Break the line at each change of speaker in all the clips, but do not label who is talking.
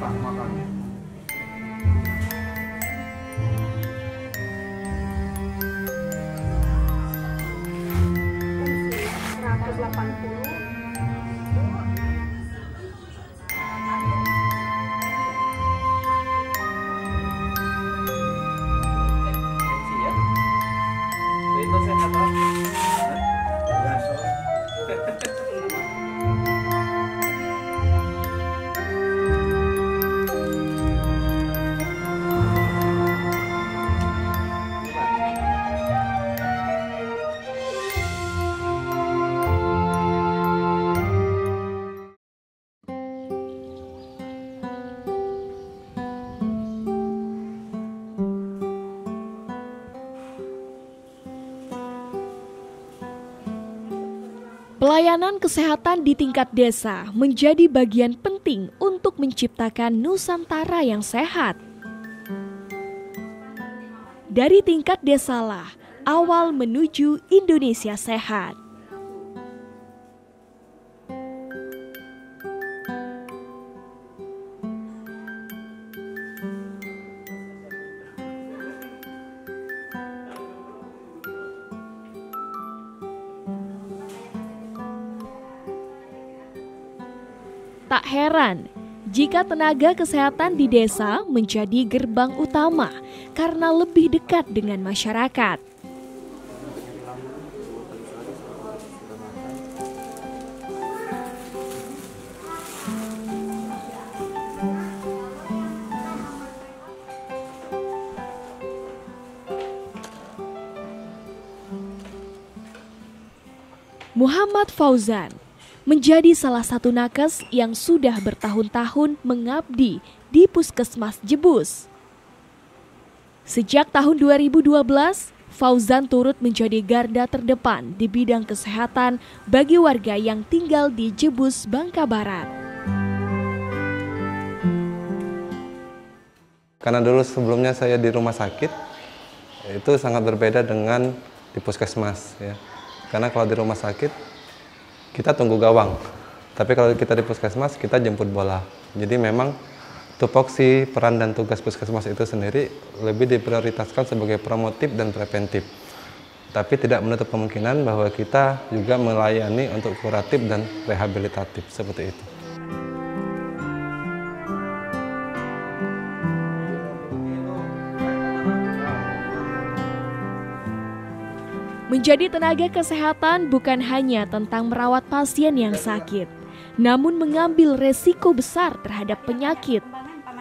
pertama kali.
Pelayanan kesehatan di tingkat desa menjadi bagian penting untuk menciptakan Nusantara yang sehat. Dari tingkat desalah awal menuju Indonesia sehat. Tak heran jika tenaga kesehatan di desa menjadi gerbang utama karena lebih dekat dengan masyarakat. Muhammad Fauzan menjadi salah satu nakes yang sudah bertahun-tahun mengabdi di Puskesmas Jebus. Sejak tahun 2012, Fauzan turut menjadi garda terdepan di bidang kesehatan bagi warga yang tinggal di Jebus, Bangka Barat.
Karena dulu sebelumnya saya di rumah sakit, itu sangat berbeda dengan di Puskesmas, ya. Karena kalau di rumah sakit kita tunggu gawang, tapi kalau kita di Puskesmas kita jemput bola. Jadi memang tupoksi peran dan tugas Puskesmas itu sendiri lebih diprioritaskan sebagai promotif dan preventif. Tapi tidak menutup kemungkinan bahwa kita juga melayani untuk kuratif dan rehabilitatif seperti itu.
Menjadi tenaga kesehatan bukan hanya tentang merawat pasien yang sakit, namun mengambil resiko besar terhadap penyakit,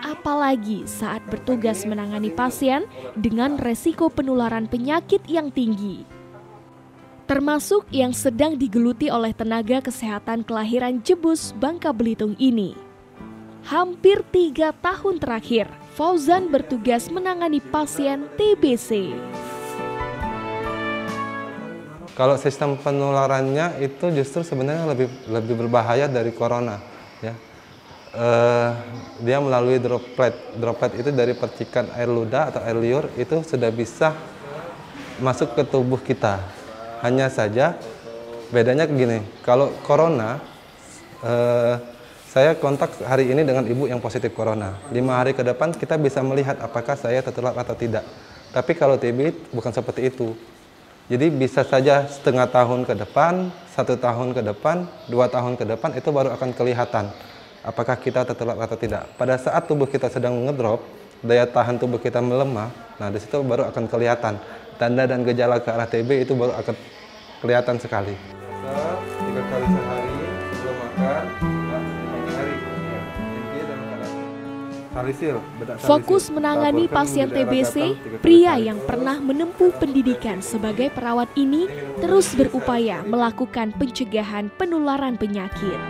apalagi saat bertugas menangani pasien dengan resiko penularan penyakit yang tinggi. Termasuk yang sedang digeluti oleh tenaga kesehatan kelahiran Jebus, Bangka Belitung ini. Hampir 3 tahun terakhir, Fauzan bertugas menangani pasien TBC.
Kalau sistem penularannya itu justru sebenarnya lebih berbahaya dari corona, ya. Dia melalui droplet. Droplet itu dari percikan air ludah atau air liur itu sudah bisa masuk ke tubuh kita. Hanya saja bedanya begini. Kalau corona, saya kontak hari ini dengan ibu yang positif corona. 5 hari ke depan kita bisa melihat apakah saya tertular atau tidak. Tapi kalau TB bukan seperti itu. Jadi bisa saja setengah tahun ke depan, 1 tahun ke depan, 2 tahun ke depan itu baru akan kelihatan apakah kita tertular atau tidak. Pada saat tubuh kita sedang ngedrop, daya tahan tubuh kita melemah, nah di situ baru akan kelihatan tanda dan gejala ke arah TB itu baru akan kelihatan sekali. 3 kali sehari sebelum makan, pagi hari.
Fokus menangani pasien TBC, pria yang pernah menempuh pendidikan sebagai perawat ini terus berupaya melakukan pencegahan penularan penyakit.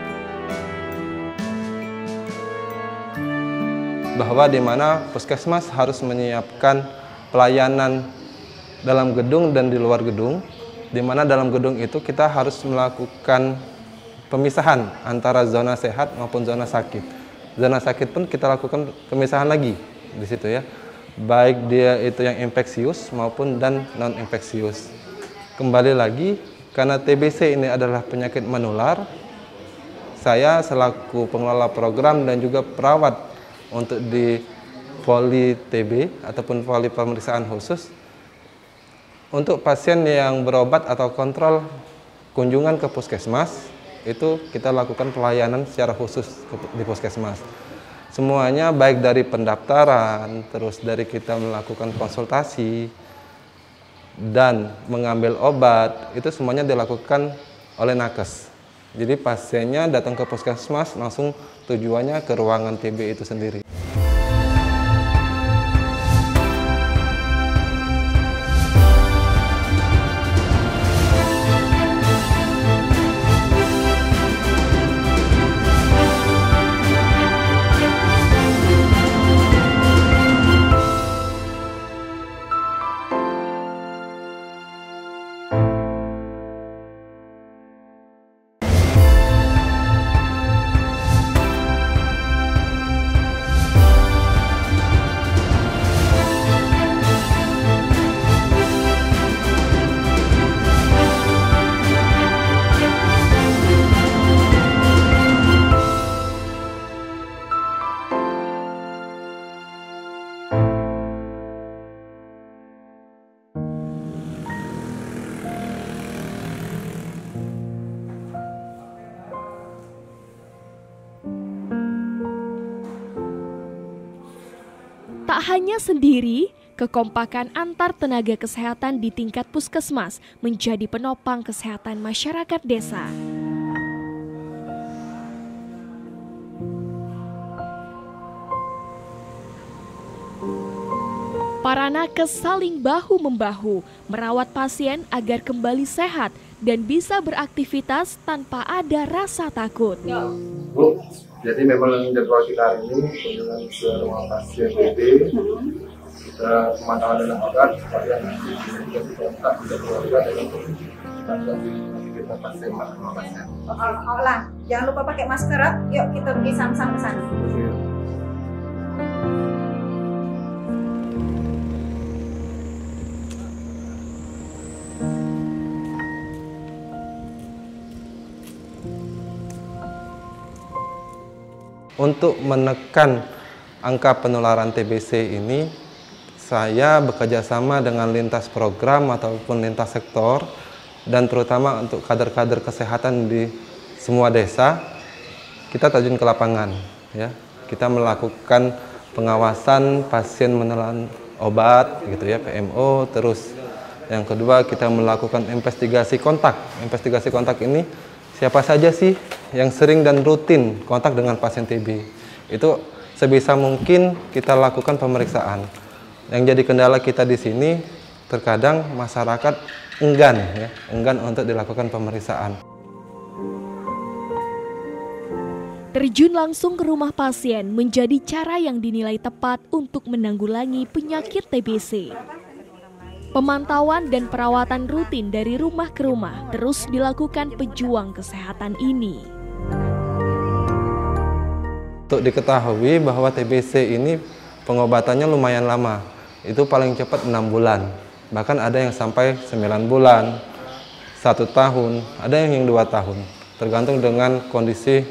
Bahwa di mana Puskesmas harus menyiapkan pelayanan dalam gedung dan di luar gedung, di mana dalam gedung itu kita harus melakukan pemisahan antara zona sehat maupun zona sakit. Zona sakit pun kita lakukan pemisahan lagi di situ, ya. Baik dia itu yang infeksius maupun dan non infeksius. Kembali lagi karena TBC ini adalah penyakit menular, saya selaku pengelola program dan juga perawat untuk di poli TB ataupun poli pemeriksaan khusus. Untuk pasien yang berobat atau kontrol kunjungan ke puskesmas, itu kita lakukan pelayanan secara khusus di puskesmas. Semuanya baik dari pendaftaran, terus dari kita melakukan konsultasi, dan mengambil obat, itu semuanya dilakukan oleh nakes. Jadi pasiennya datang ke puskesmas langsung tujuannya ke ruangan TB itu sendiri.
Tak hanya sendiri, kekompakan antar tenaga kesehatan di tingkat puskesmas menjadi penopang kesehatan masyarakat desa. Para nakes saling bahu-membahu merawat pasien agar kembali sehat dan bisa beraktivitas tanpa ada rasa takut.
Bu, jadi memang jadwal kita hari ini kunjungan ke ruang pasien TB, kita pemantauan dengan obat supaya nanti menjadi kontak dengan keluarga dengan kita pasien pasien.
Olah, jangan lupa pakai masker. Yuk kita pergi sama-sama ke sana.
Untuk menekan angka penularan TBC ini, saya bekerja sama dengan lintas program ataupun lintas sektor, dan terutama untuk kader-kader kesehatan di semua desa, kita terjun ke lapangan. Ya, kita melakukan pengawasan pasien menelan obat, gitu ya, PMO. Terus yang kedua kita melakukan investigasi kontak. Investigasi kontak ini siapa saja sih yang sering dan rutin kontak dengan pasien TB. Itu sebisa mungkin kita lakukan pemeriksaan. Yang jadi kendala kita di sini, terkadang masyarakat enggan untuk dilakukan pemeriksaan.
Terjun langsung ke rumah pasien menjadi cara yang dinilai tepat untuk menanggulangi penyakit TBC. Pemantauan dan perawatan rutin dari rumah ke rumah terus dilakukan pejuang kesehatan ini.
Untuk diketahui bahwa TBC ini pengobatannya lumayan lama, itu paling cepat 6 bulan. Bahkan ada yang sampai 9 bulan, 1 tahun, ada yang 2 tahun. Tergantung dengan kondisi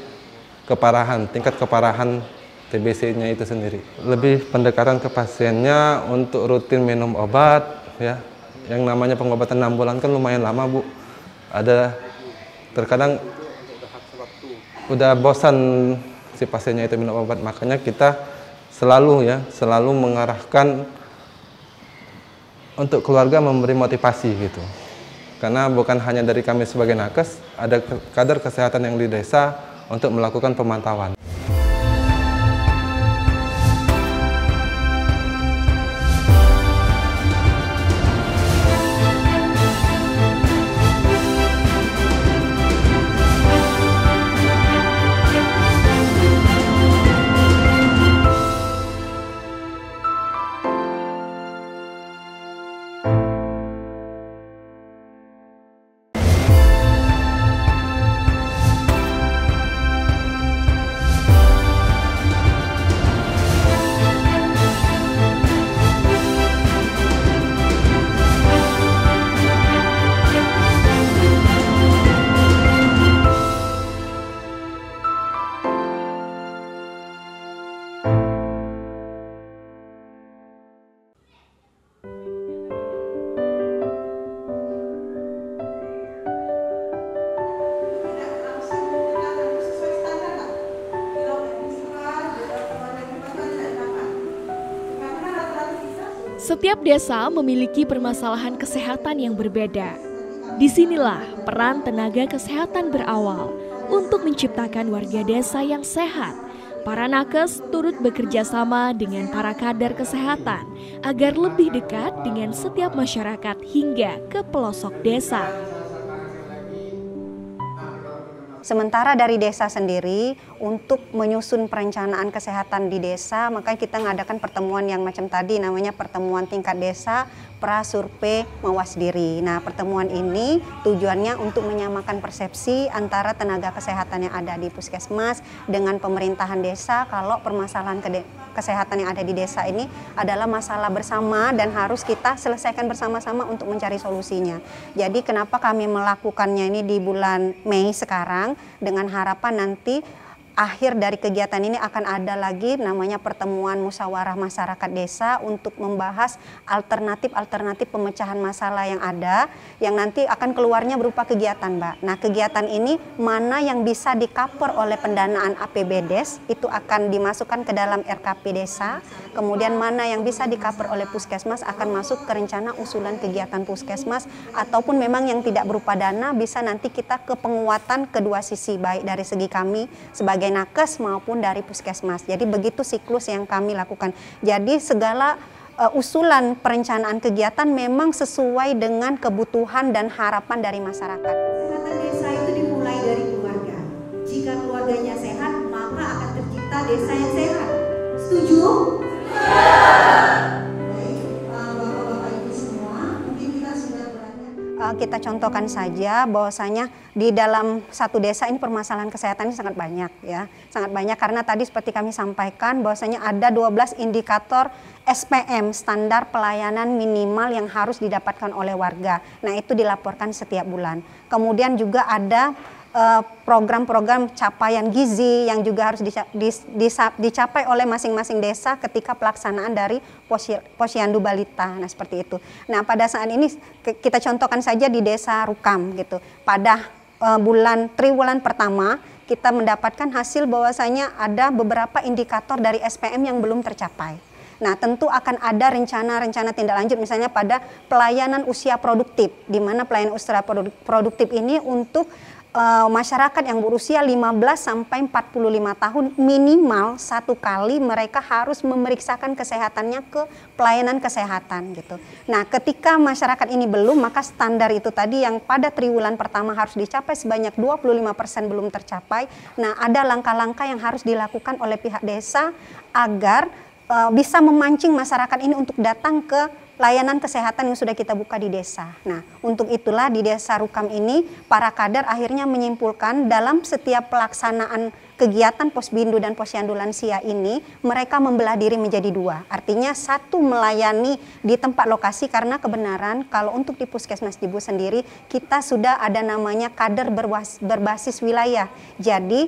keparahan, tingkat keparahan TBC-nya itu sendiri. Lebih pendekatan ke pasiennya untuk rutin minum obat, ya, yang namanya pengobatan 6 bulan kan lumayan lama, Bu. Ada terkadang udah bosan si pasiennya itu minum obat, makanya kita selalu mengarahkan untuk keluarga memberi motivasi gitu. Karena bukan hanya dari kami sebagai nakes, ada kader kesehatan yang di desa untuk melakukan pemantauan.
Setiap desa memiliki permasalahan kesehatan yang berbeda. Disinilah peran tenaga kesehatan berawal untuk menciptakan warga desa yang sehat. Para nakes turut bekerja sama dengan para kader kesehatan agar lebih dekat dengan setiap masyarakat hingga ke pelosok desa.
Sementara dari desa sendiri untuk menyusun perencanaan kesehatan di desa, maka kita mengadakan pertemuan yang macam tadi namanya pertemuan tingkat desa, prasurvei mawas diri. Nah, pertemuan ini tujuannya untuk menyamakan persepsi antara tenaga kesehatan yang ada di puskesmas dengan pemerintahan desa kalau permasalahan kesehatan yang ada di desa ini adalah masalah bersama dan harus kita selesaikan bersama-sama untuk mencari solusinya. Jadi kenapa kami melakukannya ini di bulan Mei sekarang, dengan harapan nanti akhir dari kegiatan ini akan ada lagi namanya pertemuan musyawarah masyarakat desa untuk membahas alternatif pemecahan masalah yang ada, yang nanti akan keluarnya berupa kegiatan, Mbak. Nah, kegiatan ini mana yang bisa di-cover oleh pendanaan APBDes itu akan dimasukkan ke dalam RKP desa, kemudian mana yang bisa di-cover oleh puskesmas akan masuk ke rencana usulan kegiatan puskesmas, ataupun memang yang tidak berupa dana bisa nanti kita ke penguatan kedua sisi, baik dari segi kami sebagai nakes maupun dari puskesmas. Jadi begitu siklus yang kami lakukan. Jadi segala usulan perencanaan kegiatan memang sesuai dengan kebutuhan dan harapan dari masyarakat.
Kesehatan desa itu dimulai dari keluarga. Jika keluarganya sehat, maka akan tercipta desa yang sehat. Setuju?
Kita contohkan saja bahwasanya di dalam satu desa ini permasalahan kesehatan ini sangat banyak ya. Sangat banyak karena tadi seperti kami sampaikan bahwasanya ada 12 indikator SPM, standar pelayanan minimal yang harus didapatkan oleh warga. Nah, itu dilaporkan setiap bulan. Kemudian juga ada program-program capaian gizi yang juga harus dicapai oleh masing-masing desa ketika pelaksanaan dari posyandu balita. Nah, seperti itu. Nah, pada saat ini kita contohkan saja di desa Rukam gitu. Pada triwulan pertama kita mendapatkan hasil bahwasanya ada beberapa indikator dari SPM yang belum tercapai. Nah, tentu akan ada rencana tindak lanjut misalnya pada pelayanan usia produktif, di mana pelayanan usia produktif ini untuk masyarakat yang berusia 15 sampai 45 tahun minimal satu kali mereka harus memeriksakan kesehatannya ke pelayanan kesehatan gitu. Nah, ketika masyarakat ini belum, maka standar itu tadi yang pada triwulan pertama harus dicapai sebanyak 25% belum tercapai. Nah, ada langkah-langkah yang harus dilakukan oleh pihak desa agar bisa memancing masyarakat ini untuk datang ke layanan kesehatan yang sudah kita buka di desa. Nah, untuk itulah di desa Rukam ini para kader akhirnya menyimpulkan dalam setiap pelaksanaan kegiatan Posbindu dan Posyandu Lansia ini mereka membelah diri menjadi dua. Artinya satu melayani di tempat lokasi karena kebenaran kalau untuk di Puskesmas Jibu sendiri kita sudah ada namanya kader berbasis wilayah. Jadi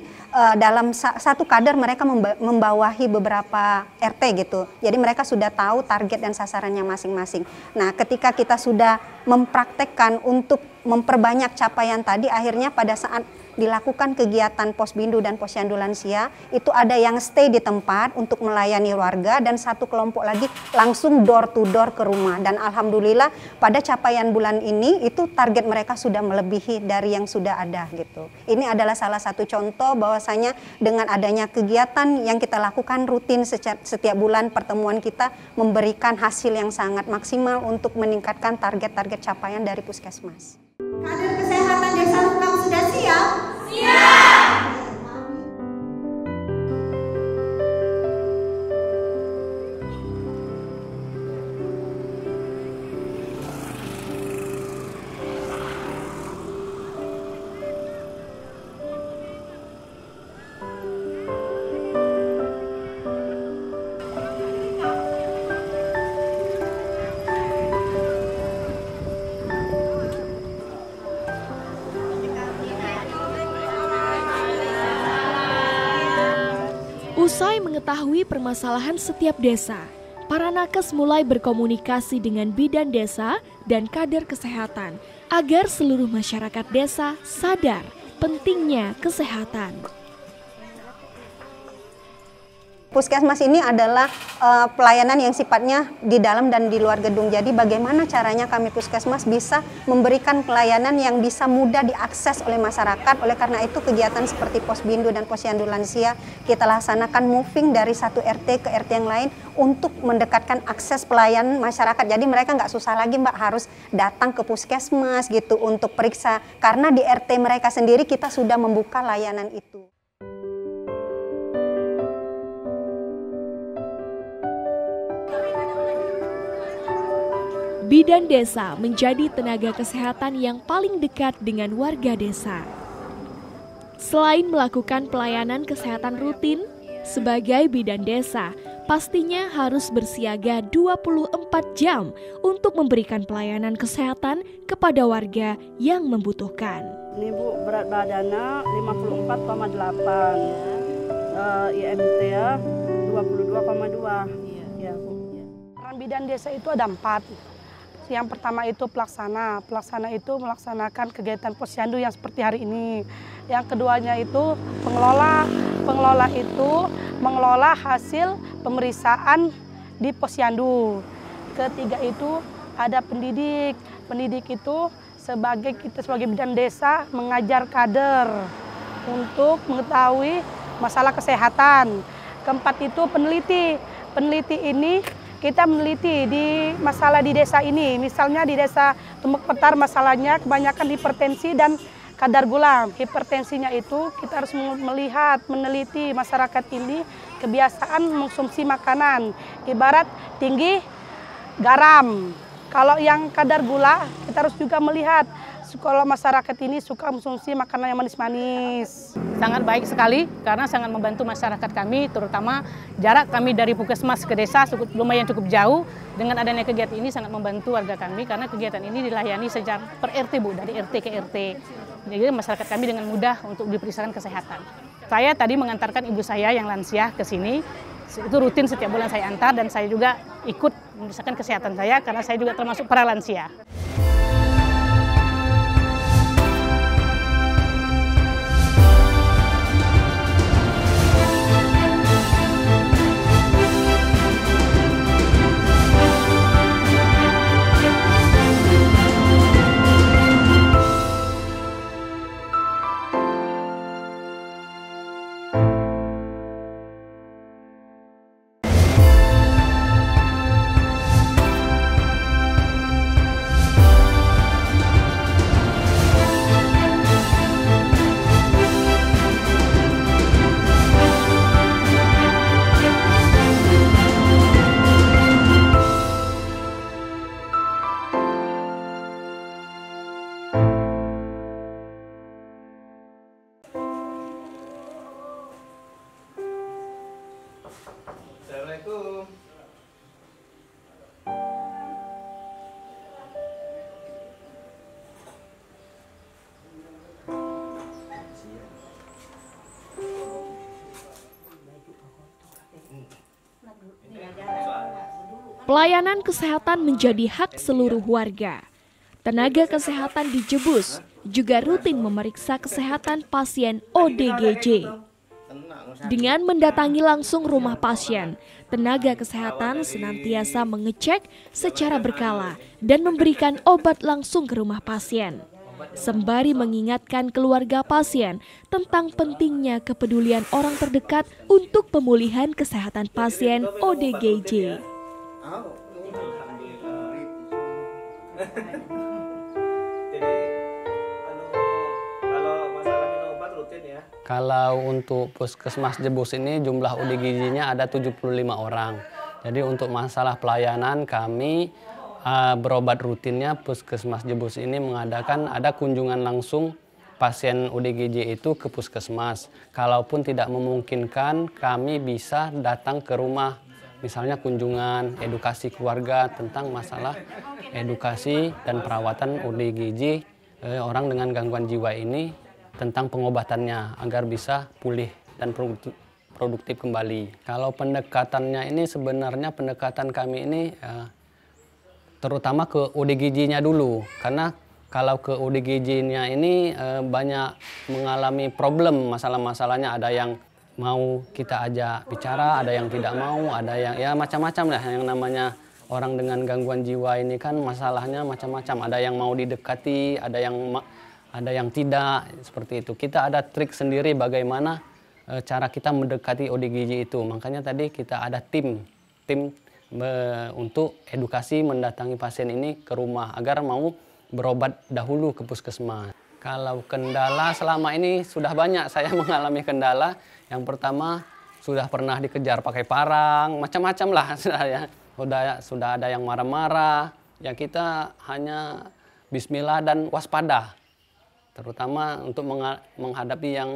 dalam satu kader mereka membawahi beberapa RT gitu. Jadi mereka sudah tahu target dan sasarannya masing-masing. Nah, ketika kita sudah mempraktekkan untuk memperbanyak capaian tadi, akhirnya pada saat dilakukan kegiatan Posbindu dan Posyandu Lansia itu ada yang stay di tempat untuk melayani warga dan satu kelompok lagi langsung door to door ke rumah. Dan alhamdulillah pada capaian bulan ini itu target mereka sudah melebihi dari yang sudah ada gitu. Ini adalah salah satu contoh bahwasanya dengan adanya kegiatan yang kita lakukan rutin setiap bulan, pertemuan kita memberikan hasil yang sangat maksimal untuk meningkatkan target-target capaian dari puskesmas.
Kader kesehatan desa Rukam sudah siap?
Usai mengetahui permasalahan setiap desa, para nakes mulai berkomunikasi dengan bidan desa dan kader kesehatan agar seluruh masyarakat desa sadar pentingnya kesehatan.
Puskesmas ini adalah pelayanan yang sifatnya di dalam dan di luar gedung. Jadi bagaimana caranya kami Puskesmas bisa memberikan pelayanan yang bisa mudah diakses oleh masyarakat. Oleh karena itu kegiatan seperti Posbindu dan Posyandu Lansia kita laksanakan moving dari satu RT ke RT yang lain untuk mendekatkan akses pelayanan masyarakat. Jadi mereka nggak susah lagi Mbak harus datang ke Puskesmas gitu untuk periksa. Karena di RT mereka sendiri kita sudah membuka layanan itu.
Bidan desa menjadi tenaga kesehatan yang paling dekat dengan warga desa. Selain melakukan pelayanan kesehatan rutin, sebagai bidan desa, pastinya harus bersiaga 24 jam untuk memberikan pelayanan kesehatan kepada warga yang membutuhkan.
Ini Bu, berat badannya 54,8, IMT ya 22,2. Ya, Bu. Peran bidan desa itu ada 4. Yang pertama itu pelaksana itu melaksanakan kegiatan posyandu yang seperti hari ini. Yang keduanya itu pengelola itu mengelola hasil pemeriksaan di posyandu. Ketiga itu ada pendidik itu kita sebagai bidan desa mengajar kader untuk mengetahui masalah kesehatan. Keempat itu peneliti ini kita meneliti di masalah di desa ini. Misalnya di desa Tumuk Petar masalahnya kebanyakan hipertensi dan kadar gula. Hipertensinya itu kita harus melihat, meneliti masyarakat ini kebiasaan mengkonsumsi makanan. Ibarat tinggi garam. Kalau yang kadar gula kita harus juga melihat kalau masyarakat ini suka mengkonsumsi makanan yang manis-manis.
Sangat baik sekali karena sangat membantu masyarakat kami, terutama jarak kami dari Puskesmas ke desa lumayan cukup jauh. Dengan adanya kegiatan ini sangat membantu warga kami karena kegiatan ini dilayani secara per RT Bu, dari RT ke RT. Jadi masyarakat kami dengan mudah untuk diperiksakan kesehatan. Saya tadi mengantarkan ibu saya yang lansia ke sini, itu rutin setiap bulan saya antar dan saya juga ikut memeriksakan kesehatan saya karena saya juga termasuk para lansia.
Assalamualaikum.
Pelayanan kesehatan menjadi hak seluruh warga. Tenaga kesehatan di Jebus juga rutin memeriksa kesehatan pasien ODGJ. Dengan mendatangi langsung rumah pasien, tenaga kesehatan senantiasa mengecek secara berkala dan memberikan obat langsung ke rumah pasien. Sembari mengingatkan keluarga pasien tentang pentingnya kepedulian orang terdekat untuk pemulihan kesehatan pasien ODGJ.
Kalau untuk Puskesmas Jebus ini jumlah ODGJ-nya ada 75 orang. Jadi untuk masalah pelayanan kami berobat rutinnya Puskesmas Jebus ini mengadakan ada kunjungan langsung pasien ODGJ itu ke Puskesmas. Kalaupun tidak memungkinkan kami bisa datang ke rumah. Misalnya kunjungan edukasi keluarga tentang masalah edukasi dan perawatan ODGJ orang dengan gangguan jiwa ini tentang pengobatannya agar bisa pulih dan produktif kembali. Kalau pendekatannya ini sebenarnya pendekatan kami ini terutama ke ODGJ-nya dulu. Karena kalau ke ODGJ-nya ini banyak mengalami problem masalah-masalahnya. Ada yang mau kita ajak bicara, ada yang tidak mau, ada yang ya macam-macam lah. Yang namanya orang dengan gangguan jiwa ini kan masalahnya macam-macam. Ada yang mau didekati, ada yang tidak, seperti itu. Kita ada trik sendiri bagaimana cara kita mendekati ODGJ itu. Makanya tadi kita ada tim untuk edukasi mendatangi pasien ini ke rumah agar mau berobat dahulu ke puskesmas. Kalau kendala selama ini sudah banyak saya mengalami kendala. Yang pertama sudah pernah dikejar pakai parang, macam-macam lah ya. Sudah ada yang marah-marah. Ya kita hanya bismillah dan waspada. Terutama untuk menghadapi yang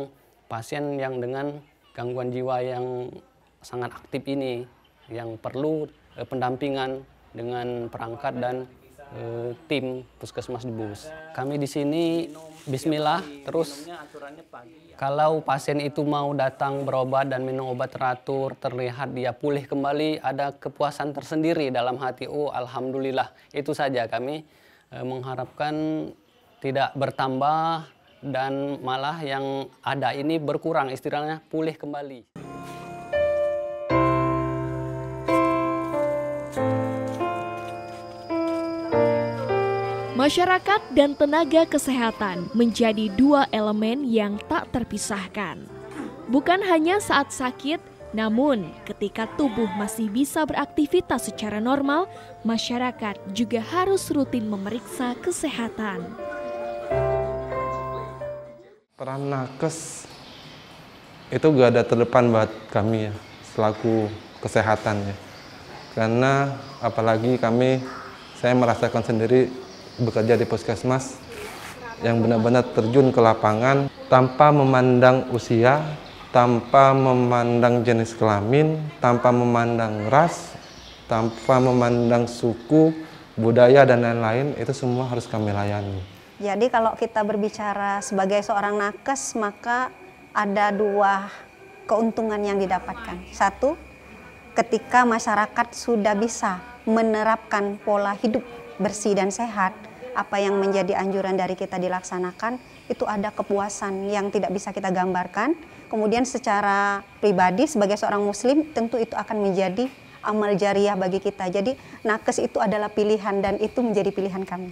pasien yang dengan gangguan jiwa yang sangat aktif ini, yang perlu pendampingan dengan perangkat dan tim puskesmas Debus. Kami di sini bismillah, terus kalau pasien itu mau datang berobat dan minum obat teratur, terlihat dia pulih kembali, ada kepuasan tersendiri dalam hati. Oh alhamdulillah, itu saja kami mengharapkan tidak bertambah dan malah yang ada ini berkurang, istilahnya pulih kembali.
Masyarakat dan tenaga kesehatan menjadi dua elemen yang tak terpisahkan. Bukan hanya saat sakit, namun ketika tubuh masih bisa beraktivitas secara normal, masyarakat juga harus rutin memeriksa kesehatan.
Peran nakes itu gak ada terdepan buat kami ya, selaku kesehatan ya. Karena apalagi saya merasakan sendiri bekerja di puskesmas yang benar-benar terjun ke lapangan tanpa memandang usia, tanpa memandang jenis kelamin, tanpa memandang ras, tanpa memandang suku, budaya dan lain-lain, itu semua harus kami layani.
Jadi kalau kita berbicara sebagai seorang nakes, maka ada dua keuntungan yang didapatkan. Satu, ketika masyarakat sudah bisa menerapkan pola hidup bersih dan sehat, apa yang menjadi anjuran dari kita dilaksanakan, itu ada kepuasan yang tidak bisa kita gambarkan. Kemudian secara pribadi sebagai seorang muslim, tentu itu akan menjadi amal jariah bagi kita. Jadi nakes itu adalah pilihan dan itu menjadi pilihan kami.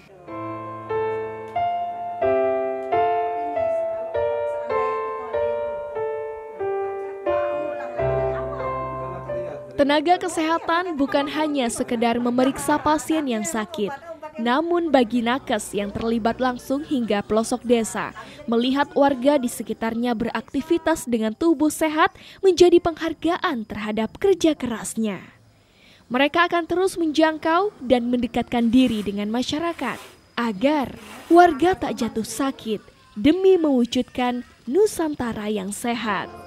Tenaga kesehatan bukan hanya sekedar memeriksa pasien yang sakit, namun bagi nakes yang terlibat langsung hingga pelosok desa, melihat warga di sekitarnya beraktivitas dengan tubuh sehat menjadi penghargaan terhadap kerja kerasnya. Mereka akan terus menjangkau dan mendekatkan diri dengan masyarakat agar warga tak jatuh sakit demi mewujudkan Nusantara yang sehat.